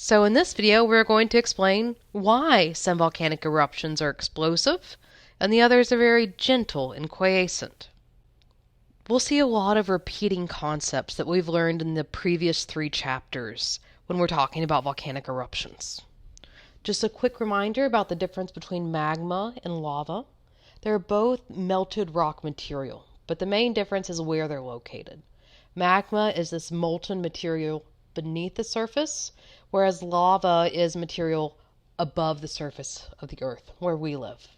So in this video, we're going to explain why some volcanic eruptions are explosive and the others are very gentle and quiescent. We'll see a lot of repeating concepts that we've learned in the previous 3 chapters when we're talking about volcanic eruptions. Just a quick reminder about the difference between magma and lava. They're both melted rock material, but the main difference is where they're located. Magma is this molten material beneath the surface, whereas lava is material above the surface of the earth, where we live.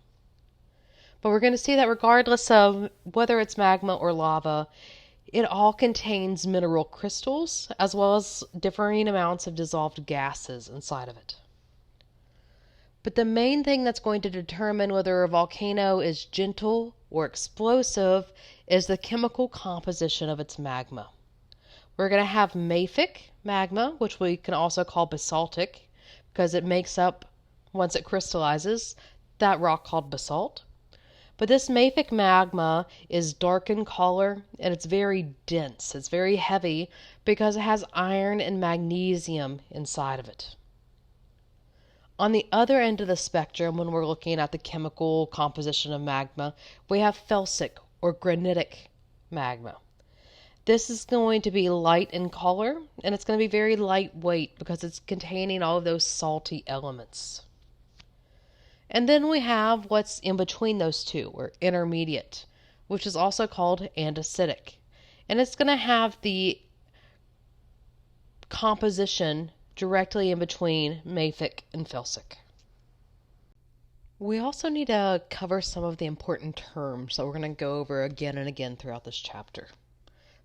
But we're going to see that regardless of whether it's magma or lava, it all contains mineral crystals as well as differing amounts of dissolved gases inside of it. But the main thing that's going to determine whether a volcano is gentle or explosive is the chemical composition of its magma. We're going to have mafic magma, which we can also call basaltic, because it makes up, once it crystallizes, that rock called basalt. But this mafic magma is dark in color and it's very dense. It's very heavy because it has iron and magnesium inside of it. On the other end of the spectrum, when we're looking at the chemical composition of magma, we have felsic or granitic magma. This is going to be light in color and it's going to be very lightweight because it's containing all of those salty elements. And then we have what's in between those two, or intermediate, which is also called andesitic. And it's going to have the composition directly in between mafic and felsic. We also need to cover some of the important terms that we're going to go over again and again throughout this chapter.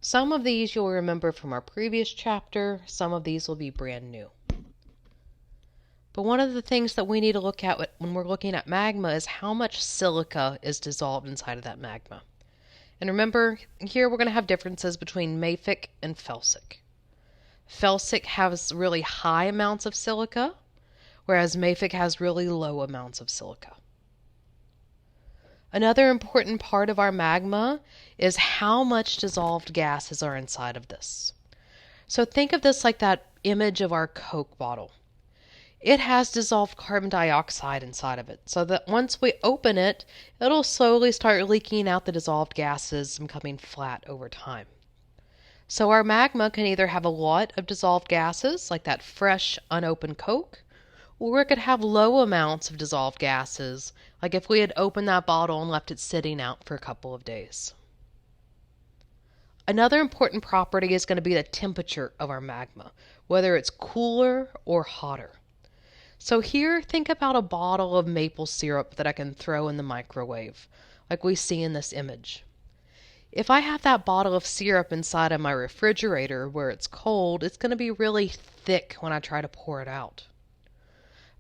Some of these you'll remember from our previous chapter, some of these will be brand new. But one of the things that we need to look at when we're looking at magma is how much silica is dissolved inside of that magma. And remember, here we're going to have differences between mafic and felsic. Felsic has really high amounts of silica, whereas mafic has really low amounts of silica. Another important part of our magma is how much dissolved gases are inside of this. So think of this like that image of our Coke bottle. It has dissolved carbon dioxide inside of it, so that once we open it, it'll slowly start leaking out the dissolved gases and becoming flat over time. So our magma can either have a lot of dissolved gases, like that fresh, unopened Coke, or it could have low amounts of dissolved gases, like if we had opened that bottle and left it sitting out for a couple of days. Another important property is going to be the temperature of our magma, whether it's cooler or hotter. So here, think about a bottle of maple syrup that I can throw in the microwave, like we see in this image. If I have that bottle of syrup inside of my refrigerator where it's cold, it's going to be really thick when I try to pour it out.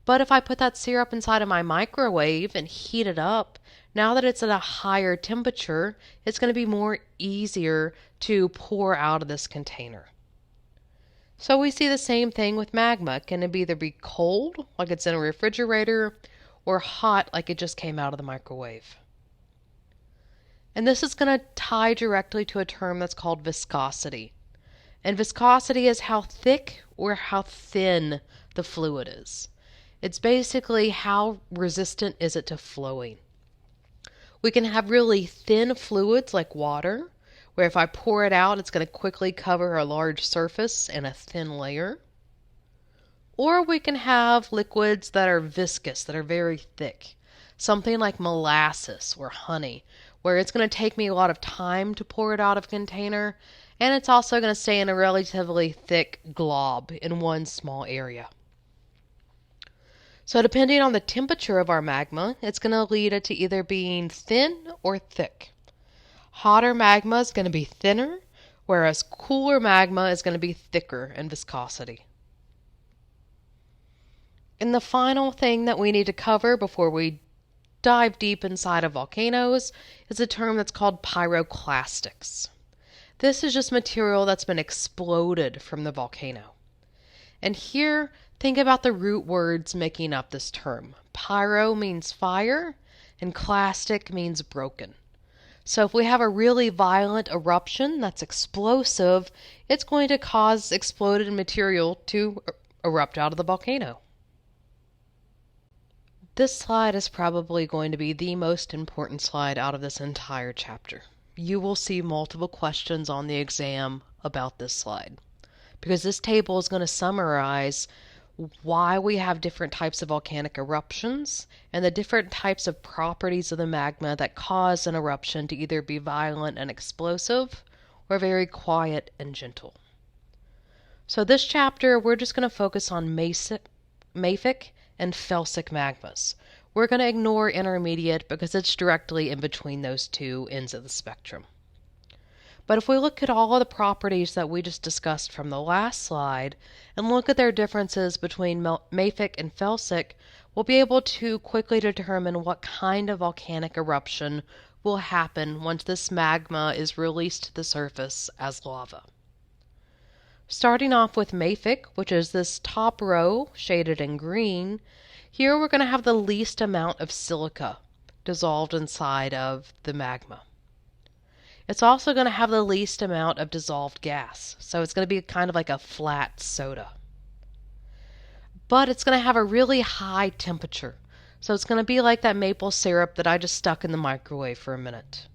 But if I put that syrup inside of my microwave and heat it up, now that it's at a higher temperature, it's going to be more easier to pour out of this container. So we see the same thing with magma. It can either be cold, like it's in a refrigerator, or hot, like it just came out of the microwave. And this is going to tie directly to a term that's called viscosity. And viscosity is how thick or how thin the fluid is. It's basically how resistant is it to flowing. We can have really thin fluids like water, where if I pour it out, it's going to quickly cover a large surface and a thin layer. Or we can have liquids that are viscous, that are very thick. Something like molasses or honey, where it's going to take me a lot of time to pour it out of a container, and it's also going to stay in a relatively thick glob in one small area. So depending on the temperature of our magma, it's going to lead it to either being thin or thick. Hotter magma is going to be thinner, whereas cooler magma is going to be thicker in viscosity. And the final thing that we need to cover before we dive deep inside of volcanoes is a term that's called pyroclastics. This is just material that's been exploded from the volcano. And here, think about the root words making up this term. Pyro means fire, and clastic means broken. So if we have a really violent eruption that's explosive, it's going to cause exploded material to erupt out of the volcano. This slide is probably going to be the most important slide out of this entire chapter. You will see multiple questions on the exam about this slide, because this table is going to summarize why we have different types of volcanic eruptions and the different types of properties of the magma that cause an eruption to either be violent and explosive or very quiet and gentle. So this chapter, we're just going to focus on mafic and felsic magmas. We're going to ignore intermediate because it's directly in between those two ends of the spectrum. But if we look at all of the properties that we just discussed from the last slide and look at their differences between mafic and felsic, we'll be able to quickly determine what kind of volcanic eruption will happen once this magma is released to the surface as lava. Starting off with mafic, which is this top row shaded in green, here we're going to have the least amount of silica dissolved inside of the magma. It's also going to have the least amount of dissolved gas, so it's going to be kind of like a flat soda. But it's going to have a really high temperature, so it's going to be like that maple syrup that I just stuck in the microwave for a minute,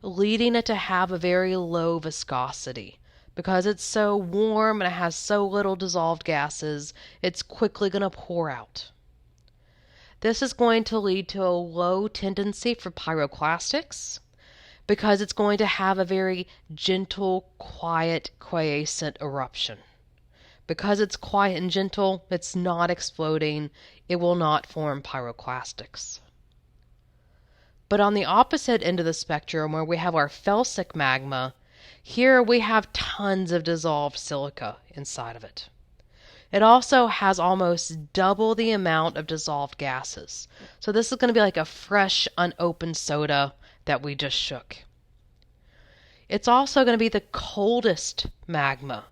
leading it to have a very low viscosity. Because it's so warm and it has so little dissolved gases, it's quickly going to pour out. This is going to lead to a low tendency for pyroclastics because it's going to have a very gentle, quiet, quiescent eruption. Because it's quiet and gentle, it's not exploding, it will not form pyroclastics. But on the opposite end of the spectrum, where we have our felsic magma, here we have tons of dissolved silica inside of it. It also has almost double the amount of dissolved gases. So this is going to be like a fresh, unopened soda that we just shook. It's also going to be the coldest magma.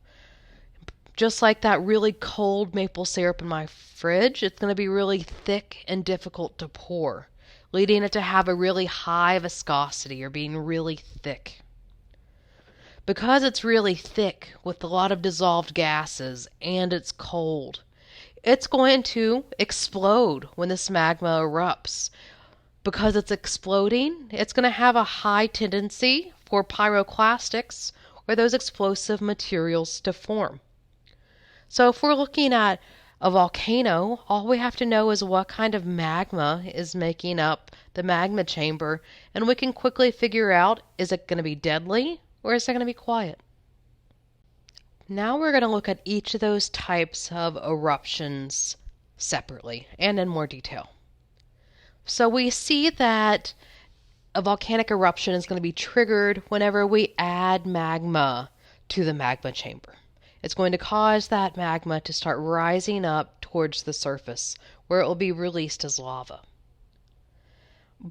Just like that really cold maple syrup in my fridge, it's going to be really thick and difficult to pour, leading it to have a really high viscosity or being really thick. Because it's really thick with a lot of dissolved gases and it's cold, it's going to explode when this magma erupts. Because it's exploding, it's going to have a high tendency for pyroclastics or those explosive materials to form. So if we're looking at a volcano, all we have to know is what kind of magma is making up the magma chamber, and we can quickly figure out, is it going to be deadly? Or is it going to be quiet? Now we're going to look at each of those types of eruptions separately and in more detail. So we see that a volcanic eruption is going to be triggered whenever we add magma to the magma chamber. It's going to cause that magma to start rising up towards the surface, where it will be released as lava.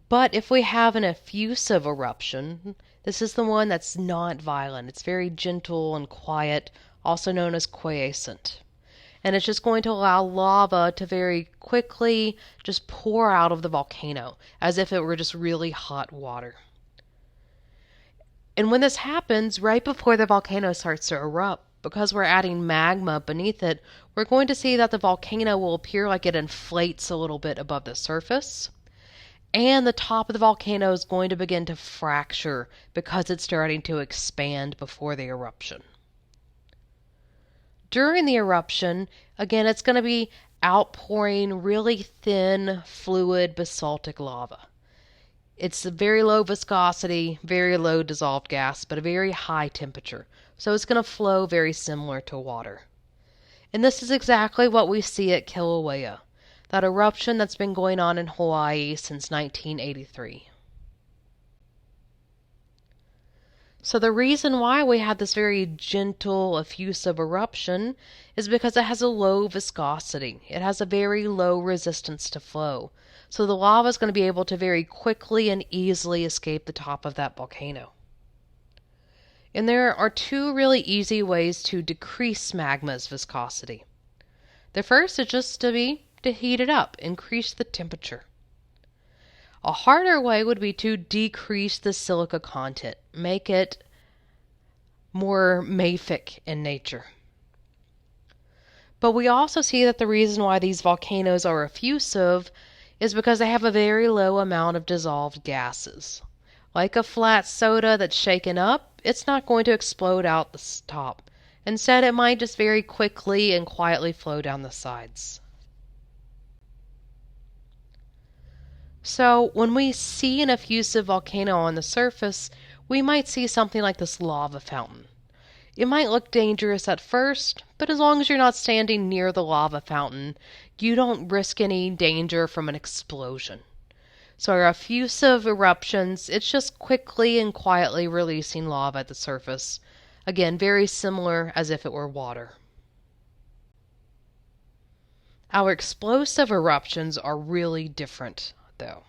But if we have an effusive eruption, this is the one that's not violent. It's very gentle and quiet, also known as quiescent. And it's just going to allow lava to very quickly just pour out of the volcano, as if it were just really hot water. And when this happens, right before the volcano starts to erupt, because we're adding magma beneath it, we're going to see that the volcano will appear like it inflates a little bit above the surface. And the top of the volcano is going to begin to fracture because it's starting to expand before the eruption. During the eruption, again, it's going to be outpouring really thin, fluid basaltic lava. It's a very low viscosity, very low dissolved gas, but a very high temperature. So it's going to flow very similar to water. And this is exactly what we see at Kilauea, that eruption that's been going on in Hawaii since 1983. So the reason why we have this very gentle, effusive eruption is because it has a low viscosity. It has a very low resistance to flow. So the lava is going to be able to very quickly and easily escape the top of that volcano. And there are two really easy ways to decrease magma's viscosity. The first is just to heat it up, increase the temperature. A harder way would be to decrease the silica content, make it more mafic in nature. But we also see that the reason why these volcanoes are effusive is because they have a very low amount of dissolved gases. Like a flat soda that's shaken up, it's not going to explode out the top. Instead, it might just very quickly and quietly flow down the sides. So when we see an effusive volcano on the surface, we might see something like this lava fountain. It might look dangerous at first, but as long as you're not standing near the lava fountain, you don't risk any danger from an explosion. So our effusive eruptions, it's just quickly and quietly releasing lava at the surface. Again, very similar as if it were water. Our explosive eruptions are really different, though.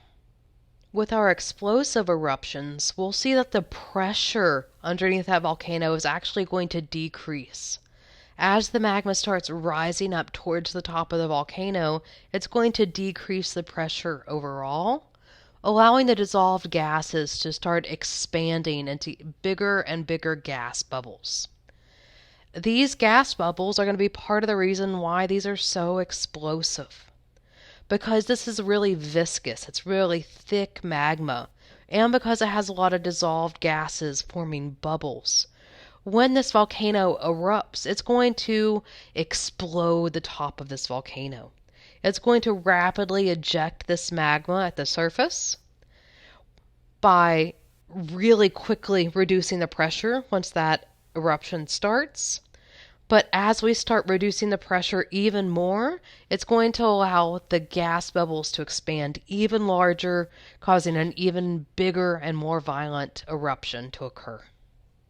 With our explosive eruptions, we'll see that the pressure underneath that volcano is actually going to decrease. As the magma starts rising up towards the top of the volcano, it's going to decrease the pressure overall, allowing the dissolved gases to start expanding into bigger and bigger gas bubbles. These gas bubbles are going to be part of the reason why these are so explosive. Because this is really viscous, it's really thick magma, and because it has a lot of dissolved gases forming bubbles. When this volcano erupts, it's going to explode the top of this volcano. It's going to rapidly eject this magma at the surface by really quickly reducing the pressure once that eruption starts. But as we start reducing the pressure even more, it's going to allow the gas bubbles to expand even larger, causing an even bigger and more violent eruption to occur.